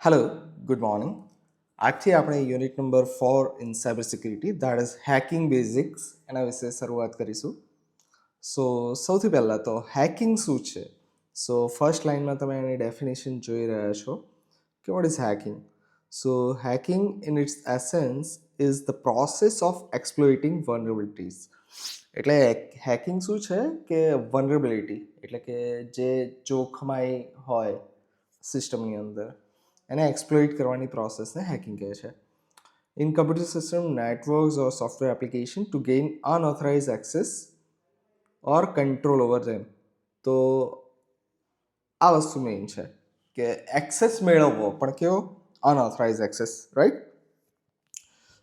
Hello, good morning. આજથી આપણે unit number 4 in cyber security that is hacking basics એના વિશે શરૂઆત કરીશું. સો સૌથી પહેલાં તો હેકિંગ શું છે? સો ફર્સ્ટ લાઇનમાં તમે એની ડેફિનેશન જોઈ રહ્યા છો કે what is hacking. So hacking in its essence is the process of exploiting vulnerabilities. એટલે હેકિંગ શું છે કે વનરેબિલિટી એટલે કે જે જોખમાઈ હોય સિસ્ટમની અંદર એને એક્સપ્લોઇટ કરવાની પ્રોસેસને હેકિંગ કહે છે. In computer system networks or software application to gain unauthorised access or control over them. તો આ વસ્તુ મેઇન છે કે એક્સેસ મેળવવો પણ કેવો unauthorised access, right?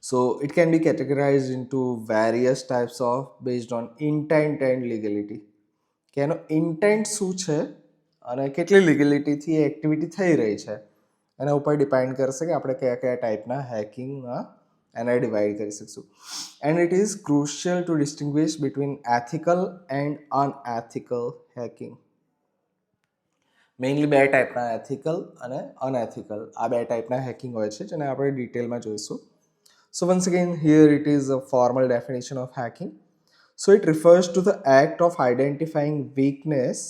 So it can be categorized into various types of based on intent and legality. કે એનો ઇન્ટેન્ટ શું છે અને કેટલી લીગલિટીથી એ એક્ટિવિટી થઈ રહી છે એના ઉપર ડિપેન્ડ કરશે કે આપણે કયા કયા ટાઈપના હેકિંગમાં એને ડિવાઈડ કરી શકશું. And it is crucial to distinguish between ethical and unethical hacking. Mainly બે ટાઈપના એથિકલ અને અનએથિકલ આ બે ટાઈપના હેકિંગ હોય છે જેને આપણે ડિટેલમાં જોઈશું. So once again here it is a formal definition of hacking. So it refers to the act of identifying weakness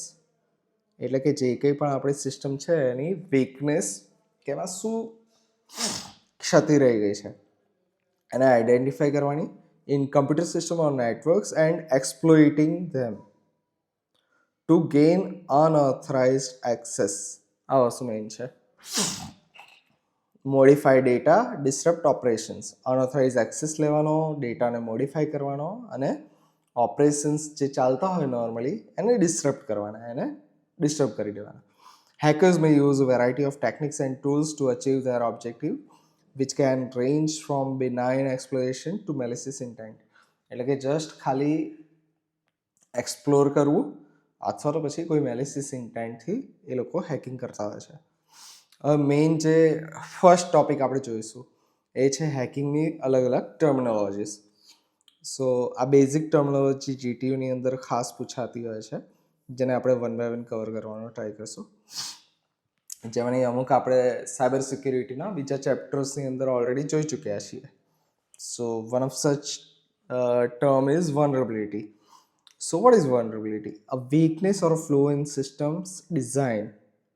એટલે કે જે કંઈ પણ આપણી સિસ્ટમ છે એની વીકનેસ કે એમાં શું ક્ષતિ રહી ગઈ છે એને આઈડેન્ટિફાઈ કરવાની in computer system or networks and exploiting them to gain unauthorised access. આ વસ્તુ મેઇન છે. Modify data disturb operations. Unauthorised access લેવાનો, ડેટાને મોડિફાઈ કરવાનો અને ઓપરેશન્સ જે ચાલતા હોય નોર્મલી એને ડિસ્ટર્બ કરવાના, એને ડિસ્ટર્બ કરી દેવાના. Hackers may use a variety of techniques and tools to achieve their objective, which can range from benign exploration to malicious intent. એટલે કે જસ્ટ ખાલી એક્સપ્લોર કરવું અથવા તો પછી કોઈ મેલિસિયસ ઇન્ટેન્ટથી એ લોકો હેકિંગ કરતા હોય છે. હવે મેઇન જે ફર્સ્ટ ટોપિક આપણે જોઈશું એ છે હેકિંગની અલગ અલગ ટર્મિનોલોજીસ. સો આ બેઝિક ટર્મિનોલોજી જીટીયુની અંદર ખાસ પૂછાતી હોય છે જેને આપણે વન બાય વન કવર કરવાનો ટ્રાય કરીશું. જેમાંની અમુક આપણે સાયબર સિક્યુરિટીના બીજા ચેપ્ટર્સની અંદર ઓલરેડી જોઈ ચૂક્યા છીએ. So one of such term is vulnerability. So what is vulnerability? A weakness or a flaw in systems design,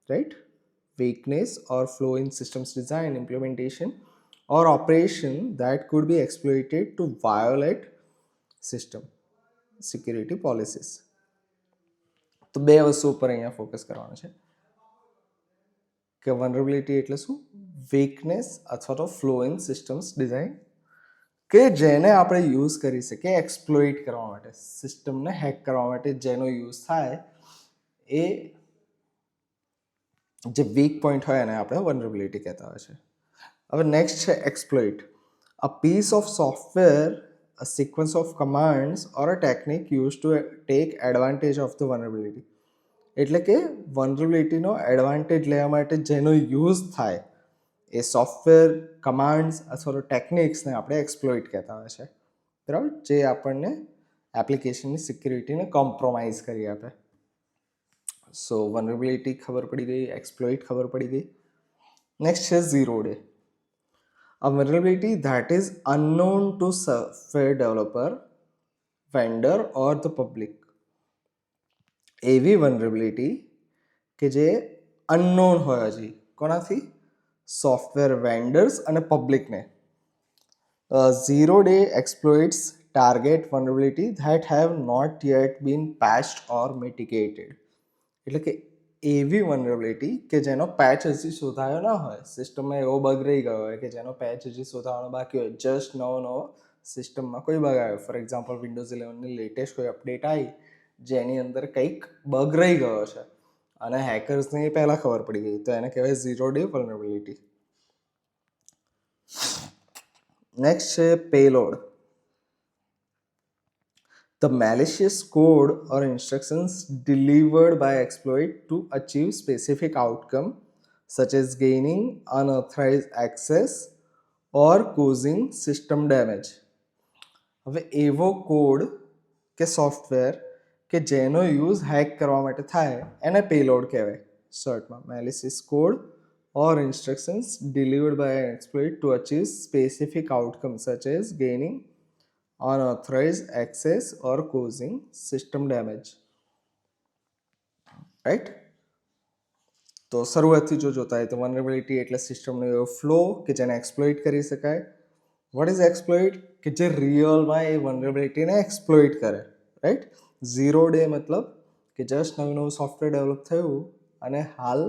right? Weakness or flaw in systems design, implementation or operation that could be exploited to violate system security policies. તો બે વસ્તુ ઉપર અહીંયા focus કરવાનું છે કે વનરેબિલિટી એટલે શું? વીકનેસ અથવા તો ફ્લો ઇન સિસ્ટમ્સ ડિઝાઇન કે જેને આપણે યુઝ કરી શકીએ એક્સપ્લોઇટ કરવા માટે, સિસ્ટમને હેક કરવા માટે જેનો યુઝ થાય એ જે વીક પોઈન્ટ હોય એને આપણે વનરેબિલિટી કહેતા હોય છે. હવે નેક્સ્ટ છે exploit. A piece of software, a sequence of commands or a technique use to take advantage of the vulnerability. એટલે કે વનરેબિલિટીનો એડવાન્ટેજ લેવા માટે જેનો યુઝ થાય એ સોફ્ટવેર, કમાન્ડ્સ અથવા તો ટેકનિક્સને આપણે એક્સપ્લોઇટ કહેતા હોય છે, બરાબર? જે આપણને એપ્લિકેશનની સિક્યુરિટીને કોમ્પ્રોમાઇઝ કરી આપે. સો વનરેબિલિટી ખબર પડી ગઈ, એક્સપ્લોઇટ ખબર પડી ગઈ. નેક્સ્ટ છે zero day. A vulnerability that is unknown to software developer, vendor or the public. એવી વનરેબિલિટી કે જે અનનોન હોય હજી કોનાથી? સોફ્ટવેર વેન્ડર્સ અને પબ્લિકને. Zero day exploits target vulnerability that have not yet been patched or mitigated. એટલે કે એવી વનરેબિલિટી કે જેનો પેચ હજી શોધાયો ના હોય, સિસ્ટમમાં એવો બગ રહી ગયો હોય કે જેનો પેચ હજી શોધાવાનો બાકી હોય, જસ્ટ નવો સિસ્ટમમાં કોઈ બગ આવ્યો, ફોર એક્ઝામ્પલ વિન્ડોઝ 11ની લેટેસ્ટ કોઈ અપડેટ આવી જેની અંદર કંઈક બગ રહી ગયો છે અને હેકર્સને એ પહેલાં ખબર પડી ગઈ, તો એને કહેવાય ઝીરો ડે વલ્નરેબિલિટી. નેક્સ્ટ છે payload. The malicious code or instructions delivered by exploit to achieve specific outcome such as gaining unauthorized access or causing system damage. હવે એવો કોડ કે સોફ્ટવેર કે જેનો યુઝ હેક કરવા માટે થાય એને પેલોડ કહેવાય. શોર્ટમાં મેલિસિયસ code or instructions delivered by an exploit to achieve specific outcomes such as gaining unauthorized access or causing system damage. Right, તો શરૂઆતથી જો જોતા હોય તો વનરેબિલિટી એટલે સિસ્ટમનો એવો ફ્લો કે જેને એક્સપ્લોઇટ કરી શકાય. What is exploit? કે જે રિયલમાં એ વનરેબિલિટીને એક્સપ્લોઇટ કરે. રાઈટ, 0 ડે મતલબ કે જસ્ટ નવું સોફ્ટવેર ડેવલપ થયું અને હાલ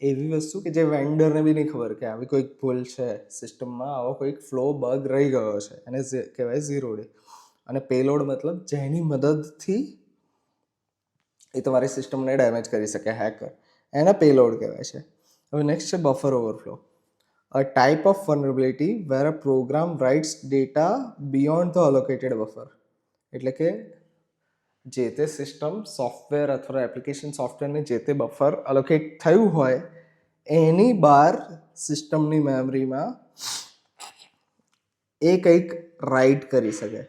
એવી વસ્તુ કે જે વેન્ડરને બી નહીં ખબર કે આવી કોઈક ભૂલ છે સિસ્ટમમાં, આવો કોઈક ફ્લો બગ રહી ગયો છે, એને કહેવાય 0 ડે. અને પેલોડ મતલબ જેની મદદથી એ તમારી સિસ્ટમને ડેમેજ કરી શકે હેકર, એને પેલોડ કહેવાય છે. હવે નેક્સ્ટ છે buffer overflow, a type of vulnerability where a program writes data beyond the allocated buffer. એટલે કે જે તે સિસ્ટમ સોફ્ટવેર અથવા એપ્લિકેશન સોફ્ટવેરને જે તે બફર અલોકેટ થયું હોય એની બહાર સિસ્ટમની મેમરીમાં એ કંઈક રાઇટ કરી શકે.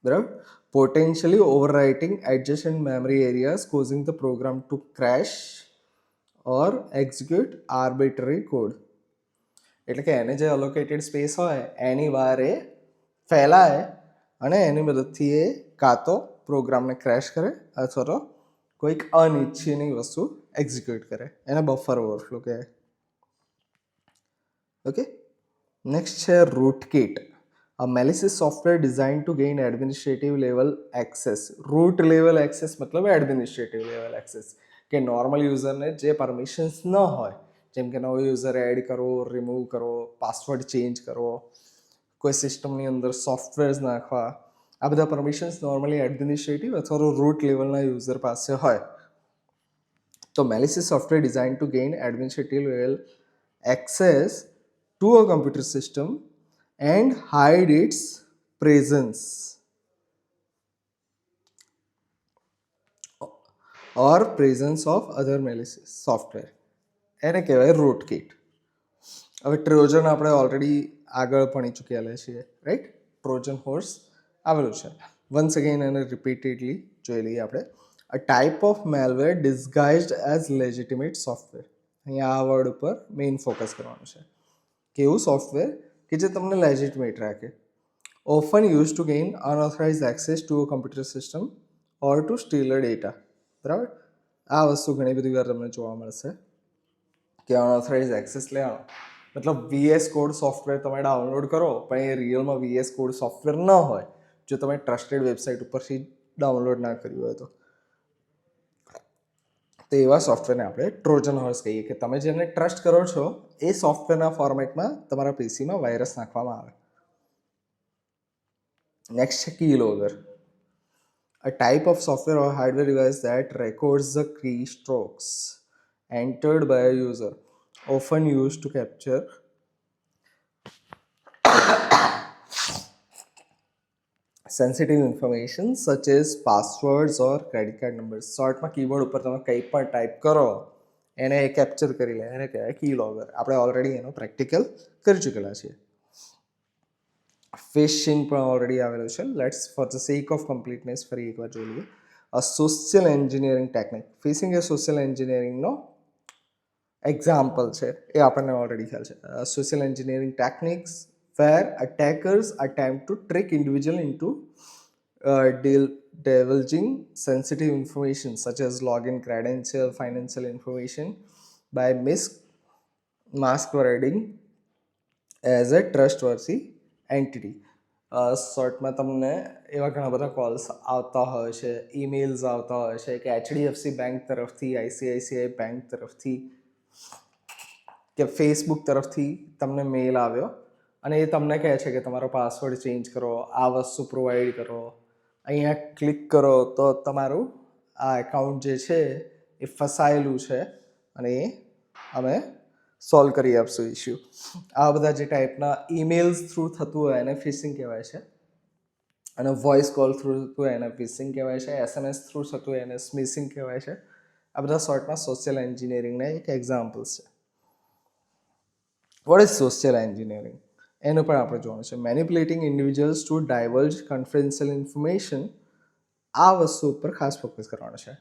બરાબર, potentially overwriting adjacent memory areas causing the program to crash or execute arbitrary code. એટલે કે એને જે અલોકેટેડ સ્પેસ હોય એની બહાર એ ફેલાય અને એની મદદથી એ કાં તો પ્રોગ્રામને ક્રેશ કરે અથવા તો કોઈક અનિચ્છનીય વસ્તુ એક્ઝિક્યુટ કરે, એને બફર ઓવરફ્લો કહેવાય. ઓકે, નેક્સ્ટ છે રૂટકીટ, a malicious software designed to gain administrative level access. root level access મતલબ administrative level access, કે નોર્મલ યુઝરને જે પરમિશન્સ ન હોય, જેમ કે નવો યુઝર એડ કરો, રિમૂવ કરો, પાસવર્ડ ચેન્જ કરો, કોઈ સિસ્ટમની અંદર સોફ્ટવેર્સ નાખવા, આ બધા પરમિશન્સ નોર્મલી એડમિનિસ્ટ્રેટિવ અથવા રૂટ લેવલના યુઝર પાસે હોય. તો malicious software designed to gain administrative level access to a computer system and hide its presence or presence of other malicious software, એને કહેવાય રૂટકીટ. હવે ટ્રોજન આપણે ઓલરેડી આગળ ભણી ચૂકેલા છીએ, રાઈટ? ટ્રોજન હોર્સ આવેલું છે. વન્સ અગેન એને રિપીટેડલી જોઈ લઈએ આપણે. A type of malware disguised as legitimate software. અહીંયા આ વર્ડ ઉપર મેઇન ફોકસ કરવાનું છે. કેવું સોફ્ટવેર કે જે તમને લેજિટિમેટ રાખે. Often use to gain unauthorized access to a computer system or to steal a data. બરાબર, આ વસ્તુ ઘણી બધી વાર તમને જોવા મળશે કે અનઓથોરાઇઝ એક્સેસ લેવાનો મતલબ VS કોડ સોફ્ટવેર તમે ડાઉનલોડ કરો પણ એ રિયલમાં VS કોડ સોફ્ટવેર ન હોય, જો તમે ટ્રસ્ટેડ વેબસાઇટ ઉપરથી ડાઉનલોડ ના કર્યું હોય તો એવા સોફ્ટવેરને આપણે ટ્રોજન હોર્સ કહીએ, કે તમે જેને ટ્રસ્ટ કરો છો એ સોફ્ટવેરના ફોર્મેટમાં તમારા પીસીમાં વાયરસ નાખવામાં આવે. નેક્સ્ટ છે keylogger, a type of software or hardware device that records the keystrokes entered by a user, often used to capture sensitive information such as passwords or credit card numbers. શોર્ટમાં keyboard ઉપર તમે કંઈ પણ type કરો એને એ capture કરી લે, એને કહેવાય કીલોગર. આપણે ઓલરેડી એનો પ્રેક્ટિકલ કરી ચૂકેલા છીએ. ફિશિંગ પણ ઓલરેડી આવેલું છે. Let's for the sake of completeness ફરી એકવાર જોઈ લઈએ. A social engineering technique. Phishing એ સોશિયલ એન્જિનિયરિંગનો એક્ઝામ્પલ છે, એ આપણને ઓલરેડી ખ્યાલ છે. Social engineering techniques where attackers attempt to trick individual into divulging sensitive information such as login credential, financial information by masquerading as a trustworthy entity. શોર્ટમાં તમને એવા ઘણા બધા કોલ્સ આવતા હોય છે, ઈમેલ્સ આવતા હોય છે કે HDFC બેંક તરફથી, ICICI બેંક તરફથી કે ફેસબુક તરફથી તમને મેલ આવ્યો અને એ તમને કહે છે કે તમારો પાસવર્ડ ચેન્જ કરો, આ વસ્તુ પ્રોવાઈડ કરો, અહીંયા ક્લિક કરો તો તમારું આ એકાઉન્ટ જે છે એ ફસાયેલું છે અને એ અમે સોલ્વ કરી આપશું ઇશ્યુ. આ બધા જે ટાઈપના ઈમેલ્સ થ્રુ થતું હોય એને ફિશિંગ કહેવાય છે, અને વોઇસ કોલ થ્રુ થતું હોય એને ફિશિંગ કહેવાય છે, SMS થ્રુ થતું હોય એને સ્મિશિંગ કહેવાય છે. આ બધા શોર્ટમાં સોશિયલ એન્જિનિયરિંગના એક એક્ઝામ્પલ્સ છે. What is social engineering? એનું પણ આપણે જોવાનું છે. Manipulating individuals to divulge confidential information. આ વસ્તુ ઉપર ખાસ ફોકસ કરવાનું છે.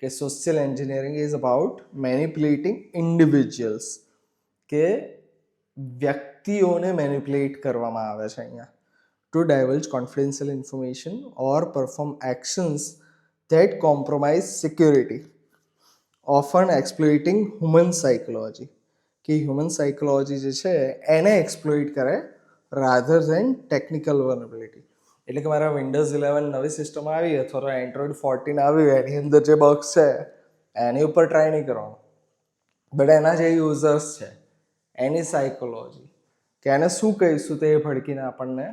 કે social engineering is about manipulating individuals, કે વ્યક્તિઓને મેનિપ્યુલેટ કરવામાં આવે છે અહીંયા, to divulge confidential information or perform actions that compromise security, often exploiting human psychology, કે હ્યુમન સાયકોલોજી જે છે એને એક્સપ્લોઇટ કરે રાધર ધેન ટેકનિકલ વલ્નરેબિલિટી. એટલે કે મારા વિન્ડોઝ 11 નવી સિસ્ટમ આવી અથવા તો એન્ડ્રોઈડ 14 આવ્યું, એની અંદર જે બગ્સ છે એની ઉપર ટ્રાય નહીં કરવાનું, બટ એના જે યુઝર્સ છે એની સાયકોલોજી, કે એને શું કહીશું તો એ ભડકીને આપણને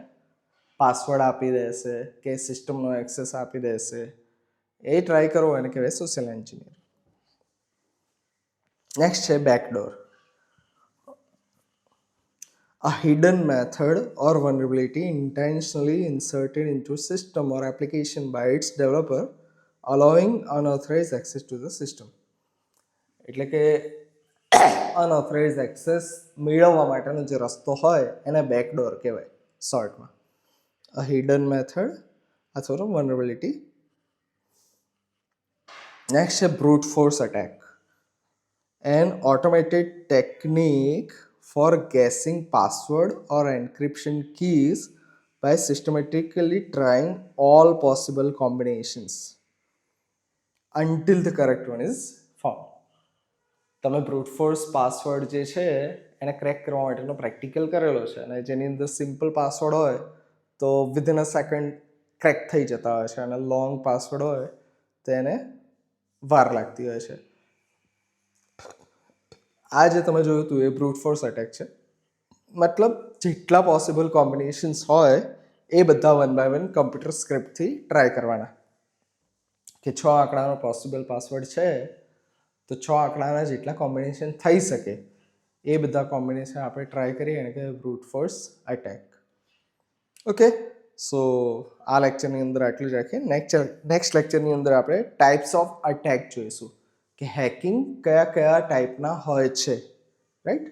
પાસવર્ડ આપી દેશે કે સિસ્ટમનો એક્સેસ આપી દેશે, એ ટ્રાય કરવો એને કહેવાય સોશિયલ એન્જિનિયર. નેક્સ્ટ છે back door. A hidden method or vulnerability intentionally inserted into system or application by its developer, allowing unauthorized access to the system. એટલે કે અનઓથોરાઇઝ એક્સેસ મેળવવા માટેનો જે રસ્તો હોય એને બેકડોર કહેવાય શોર્ટમાં. અ હિડન મેથડ અથવા તો વલ્નરેબિલિટી. નેક્સ્ટ છે brute force attack. An automated technique for guessing password or encryption keys by systematically trying all possible combinations until the correct one is found. તમે બ્રૂટ ફોર્સ પાસવર્ડ જે છે એને crack કરવા માટેનો practical કરેલો છે, અને જેની અંદર સિમ્પલ પાસવર્ડ હોય તો વિધિન અ સેકન્ડ ક્રેક થઈ જતા હોય છે, અને લોંગ પાસવર્ડ હોય તો એને વાર લાગતી હોય છે. આ જે તમે જોયું હતું એ બ્રૂટ ફોર્સ અટેક છે. મતલબ જેટલા પોસિબલ કોમ્બિનેશન્સ હોય એ બધા વન બાય વન કમ્પ્યુટર સ્ક્રિપ્ટથી ટ્રાય કરવાના, કે 6 આંકડાનો પોસિબલ પાસવર્ડ છે તો 6 આંકડાના જેટલા કોમ્બિનેશન થઈ શકે એ બધા કોમ્બિનેશન આપણે ટ્રાય કરીએ એને કે બ્રૂટ ફોર્સ અટેક. ઓકે, સો આ લેક્ચરની અંદર આટલું જ રાખીએ. નેક્સ્ટ લેક્ચરની અંદર આપણે ટાઈપ્સ ઓફ અટેક જોઈશું, કે હેકિંગ કયા કયા ટાઈપના હોય છે, રાઈટ.